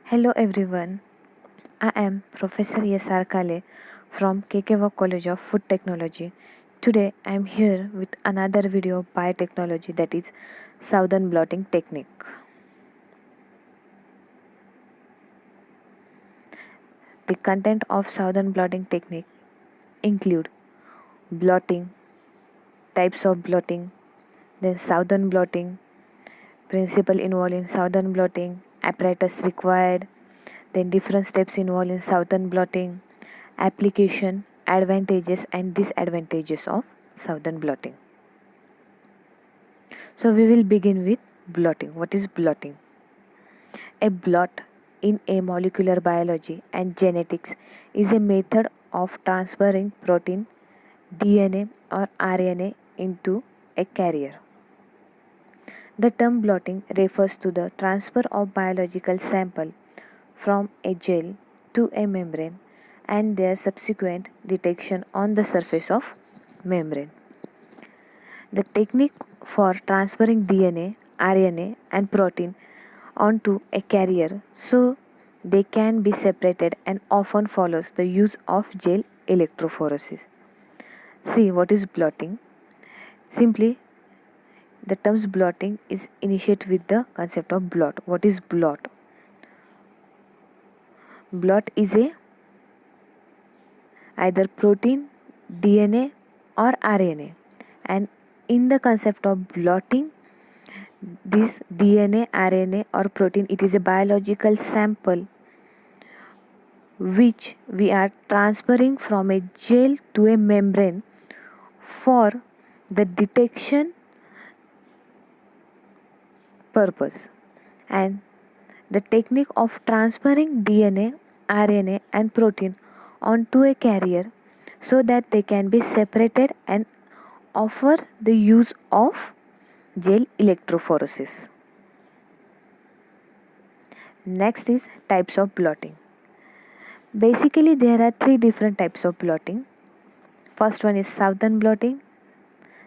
Hello everyone, I am Professor S.R. Kale from KKV College of Food Technology. Today I am here with another video of biotechnology, that is Southern blotting technique. The content of Southern blotting technique include blotting, types of blotting, then Southern blotting, principle involved in Southern blotting, apparatus required, then different steps involved in Southern blotting, application, advantages and disadvantages of Southern blotting. So we will begin with blotting. What is blotting? A blot in a molecular biology and genetics is a method of transferring protein, DNA or RNA into a carrier. The term blotting refers to the transfer of biological sample from a gel to a membrane and their subsequent detection on the surface of membrane. The technique for transferring DNA, RNA and protein onto a carrier so they can be separated and often follows the use of gel electrophoresis. See, what is blotting? Simply, the terms blotting is initiate with the concept of blot. What is blot? Blot is a either protein, DNA or RNA, and in the concept of blotting, this DNA, RNA or protein, it is a biological sample which we are transferring from a gel to a membrane for the detection purpose. And the technique of transferring DNA, RNA and protein onto a carrier so that they can be separated and offer the use of gel electrophoresis. Next is types of blotting. Basically, there are three different types of blotting. First one is Southern blotting,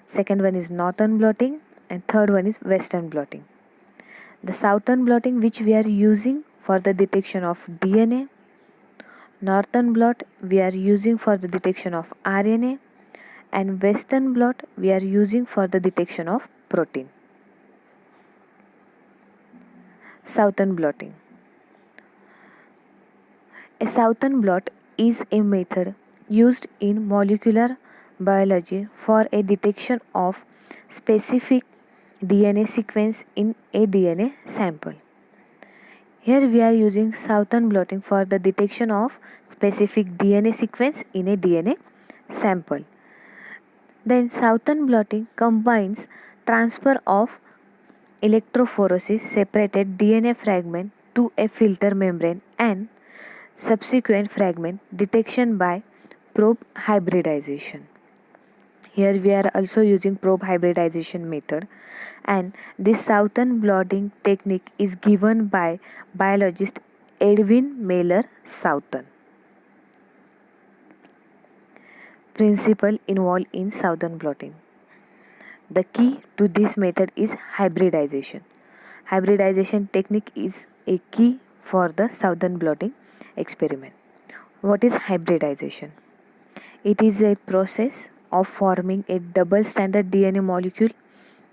second one is Northern blotting, and third one is Western blotting. The Southern blotting, which we are using for the detection of DNA, Northern blot we are using for the detection of RNA, and Western blot we are using for the detection of protein. Southern blotting. A Southern blot is a method used in molecular biology for a detection of specific DNA sequence in a DNA sample. Here we are using Southern blotting for the detection of specific DNA sequence in a DNA sample. Then Southern blotting combines transfer of electrophoresis separated DNA fragment to a filter membrane and subsequent fragment detection by probe hybridization. Here we are also using probe hybridization method, and this Southern blotting technique is given by biologist Edwin Mailer Southern. Principle involved in Southern blotting. The key to this method is hybridization. Hybridization technique is a key for the Southern blotting experiment. What is hybridization? It is a process of forming a double stranded DNA molecule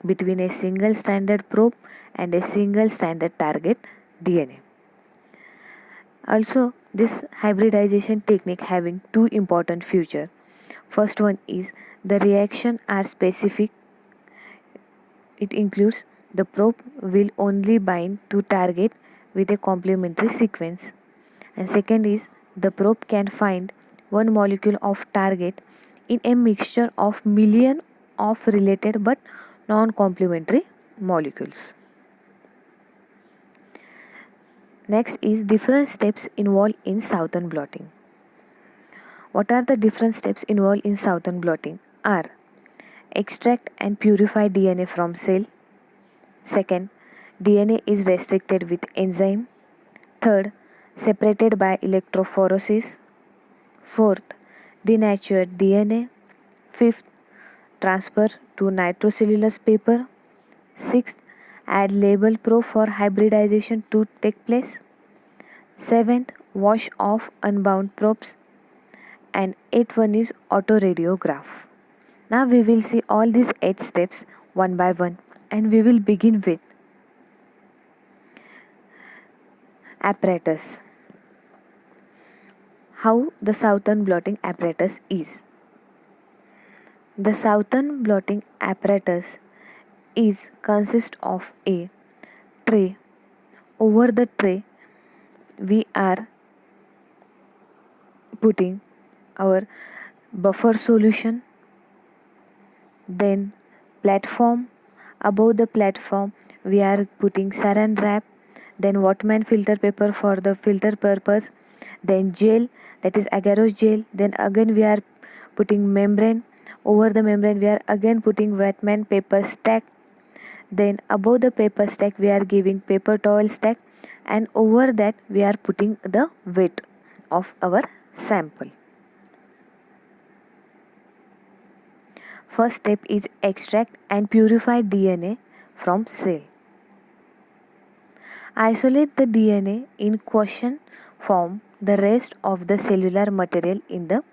between a single stranded probe and a single stranded target DNA. Also, this hybridization technique having two important features. First one is the reaction are specific. It includes the probe will only bind to target with a complementary sequence. And second is the probe can find one molecule of target in a mixture of million of related but non-complementary molecules. Next is different steps involved in Southern blotting. What are the different steps involved in Southern blotting? Are extract and purify DNA from cell. Second, DNA is restricted with enzyme. Third, separated by electrophoresis. Fourth, denatured DNA. Fifth, transfer to nitrocellulose paper. Sixth, add label probe for hybridization to take place. Seventh, wash off unbound probes. And eighth one is autoradiograph. Now we will see all these 8 steps one by one, and we will begin with apparatus. How the Southern blotting apparatus is. The Southern blotting apparatus is consist of a tray. Over the tray we are putting our buffer solution, then platform. Above the platform we are putting saran wrap, then Wattman filter paper for the filter purpose, then gel, that is agarose gel, then again we are putting membrane. Over the membrane we are again putting Wattman paper stack, then above the paper stack we are giving paper towel stack, and over that we are putting the weight of our sample. First step is extract and purify DNA from cell. Isolate the DNA in question from the rest of the cellular material in the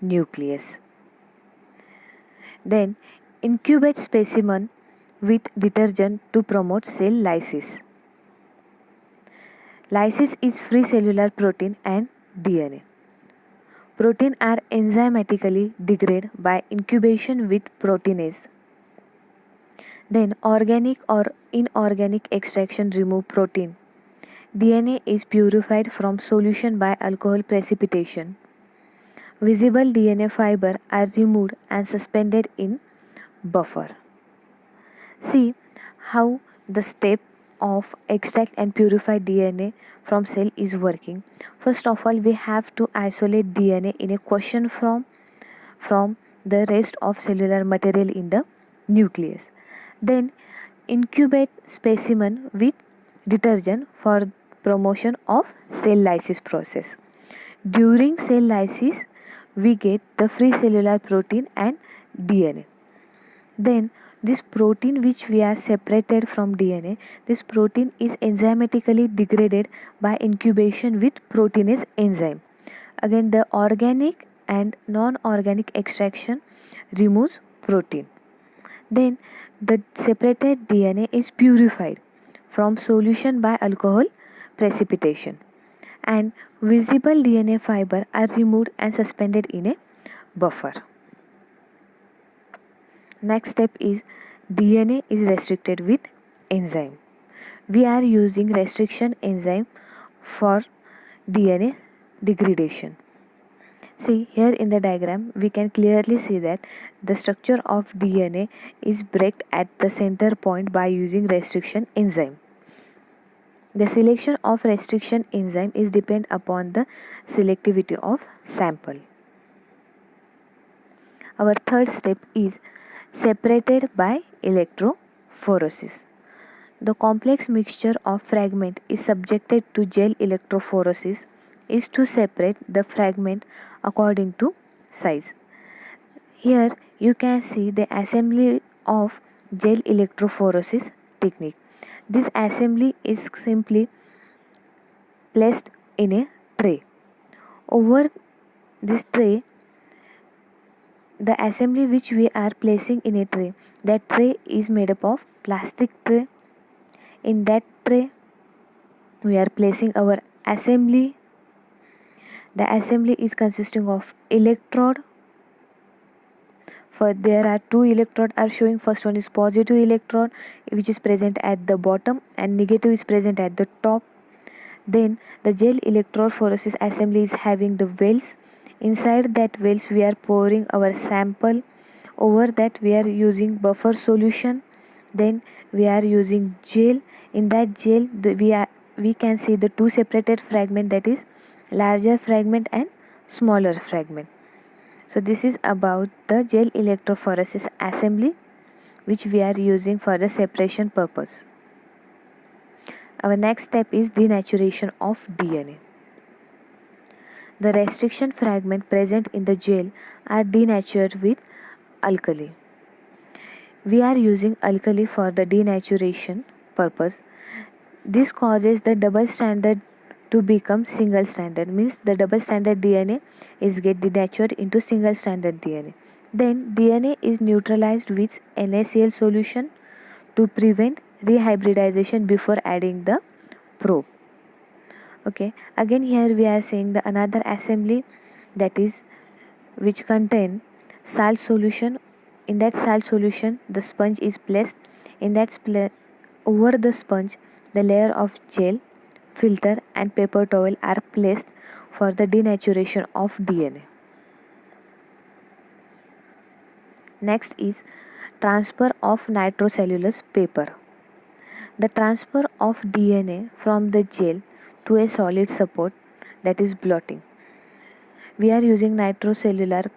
nucleus. Then incubate specimen with detergent to promote cell lysis. Lysis is free cellular protein and DNA. Protein are enzymatically degraded by incubation with proteinase. Then organic or inorganic extraction remove protein. DNA is purified from solution by alcohol precipitation. Visible DNA fiber are removed and suspended in buffer. See how the step of extract and purify DNA from cell is working. First of all, we have to isolate DNA in a question from the rest of cellular material in the nucleus. Then incubate specimen with detergent for promotion of cell lysis process. During cell lysis, we get the free cellular protein and DNA. Then this protein which we are separated from DNA, this protein is enzymatically degraded by incubation with proteinase enzyme. Again, the organic and non-organic extraction removes protein. Then the separated DNA is purified from solution by alcohol precipitation, and visible DNA fiber are removed and suspended in a buffer. Next step is DNA is restricted with enzyme. We are using restriction enzyme for DNA degradation. See here in the diagram we can clearly see that the structure of DNA is break at the center point by using restriction enzyme. The selection of restriction enzyme is depend upon the selectivity of sample. Our third step is separated by electrophoresis. The complex mixture of fragment is subjected to gel electrophoresis is to separate the fragment according to size. Here you can see the assembly of gel electrophoresis technique. This assembly is simply placed in a tray. Over this tray, the assembly which we are placing in a tray, that tray is made up of plastic tray. In that tray we are placing our assembly. The assembly is consisting of electrode. For there are two electrode are showing. First one is positive electrode which is present at the bottom and negative is present at the top. Then the gel electrophoresis assembly is having the wells. Inside that wells we are pouring our sample. Over that we are using buffer solution. Then we are using gel. In that gel we can see the two separated fragment, that is larger fragment and smaller fragment. So this is about the gel electrophoresis assembly which we are using for the separation purpose. Our next step is denaturation of DNA. The restriction fragment present in the gel are denatured with alkali. We are using alkali for the denaturation purpose. This causes the double stranded to become single stranded, means the double stranded DNA is get denatured into single stranded DNA. Then DNA is neutralized with NaCl solution to prevent rehybridization before adding the probe. Okay, again here we are seeing the another assembly, that is which contain salt solution. In that salt solution the sponge is placed. In that over the sponge the layer of gel, filter and paper towel are placed for the denaturation of DNA. Next is transfer of nitrocellulose paper. The transfer of DNA from the gel to a solid support, that is blotting. We are using nitrocellular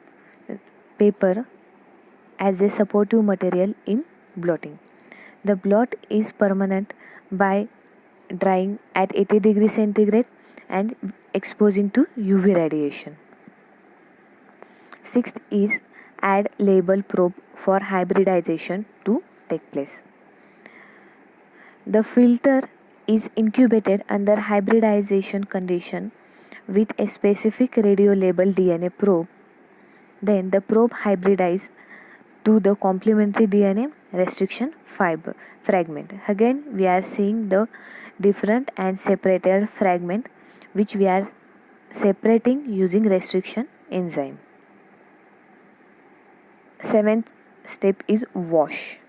paper as a supportive material in blotting. The blot is permanent by drying at 80 degrees centigrade and exposing to UV radiation. Sixth is add label probe for hybridization to take place. The filter is incubated under hybridization condition with a specific radio label DNA probe. Then the probe hybridizes to the complementary DNA restriction fiber fragment. Again we are seeing the different and separated fragment which we are separating using restriction enzyme. Seventh step is wash.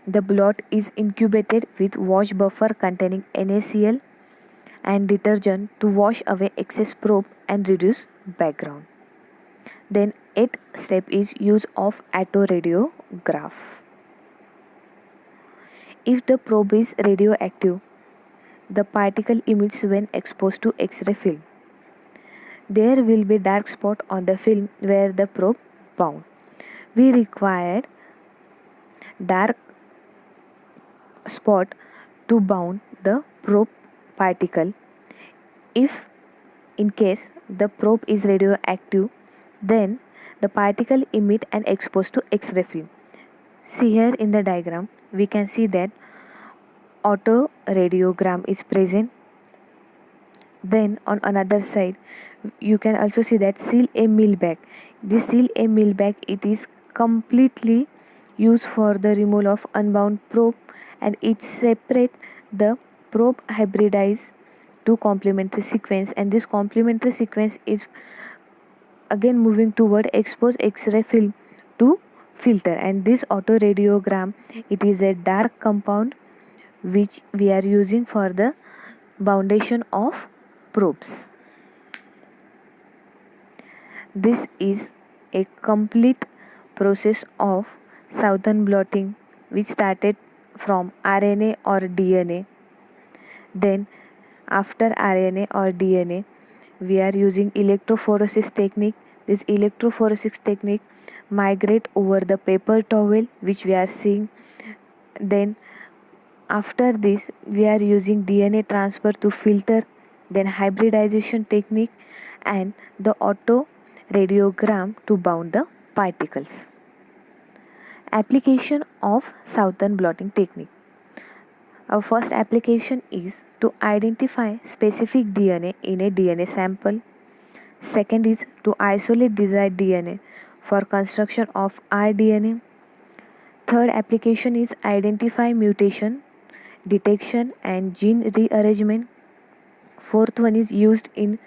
The blot is incubated with wash buffer containing NaCl and detergent to wash away excess probe and reduce background. Then eighth step is use of autoradiograph. If the probe is radioactive, the particle emits when exposed to X-ray film. There will be dark spot on the film where the probe bound. We required dark spot to bound the probe particle. If in case the probe is radioactive, then the particle emit and exposed to X-ray film. See here in the diagram we can see that autoradiogram is present. Then on another side you can also see that seal a mill bag. This seal a mill bag, it is completely used for the removal of unbound probe and it separate the probe hybridized to complementary sequence, and this complementary sequence is again moving toward exposed X-ray film to filter, and this autoradiogram, it is a dark compound which we are using for the boundation of probes. This is a complete process of Southern blotting which started from RNA or DNA. Then after RNA or DNA we are using electrophoresis technique. This electrophoresis technique migrate over the paper towel which we are seeing. Then after this we are using DNA transfer to filter, then hybridization technique and the autoradiogram to bound the particles. Application of Southern blotting technique. Our first application is to identify specific DNA in a DNA sample. Second is to isolate desired DNA for construction of rDNA. Third application is identify mutation, detection and gene rearrangement. Fourth one is used in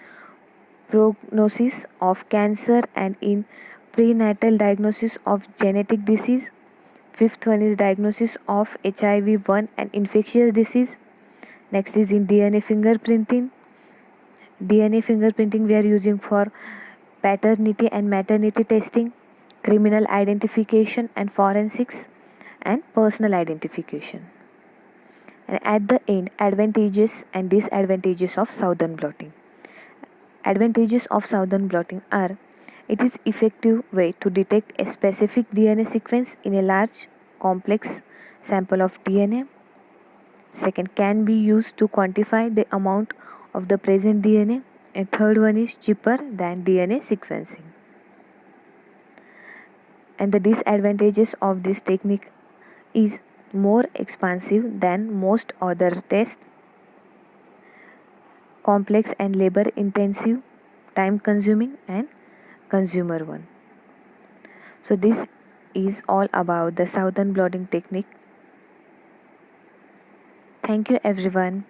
prognosis of cancer and in prenatal diagnosis of genetic disease. Fifth one is diagnosis of HIV-1 and infectious disease. Next is in DNA fingerprinting. DNA fingerprinting we are using for paternity and maternity testing, criminal identification and forensics, and personal identification. And at the end, advantages and disadvantages of Southern blotting. Advantages of Southern blotting are: it is effective way to detect a specific DNA sequence in a large, complex sample of DNA. Second, can be used to quantify the amount of the present DNA. And third one is cheaper than DNA sequencing. And the disadvantages of this technique is more expensive than most other tests. complex and labor intensive, time consuming, and consumer one. So this is all about the southern blotting technique. Thank you everyone.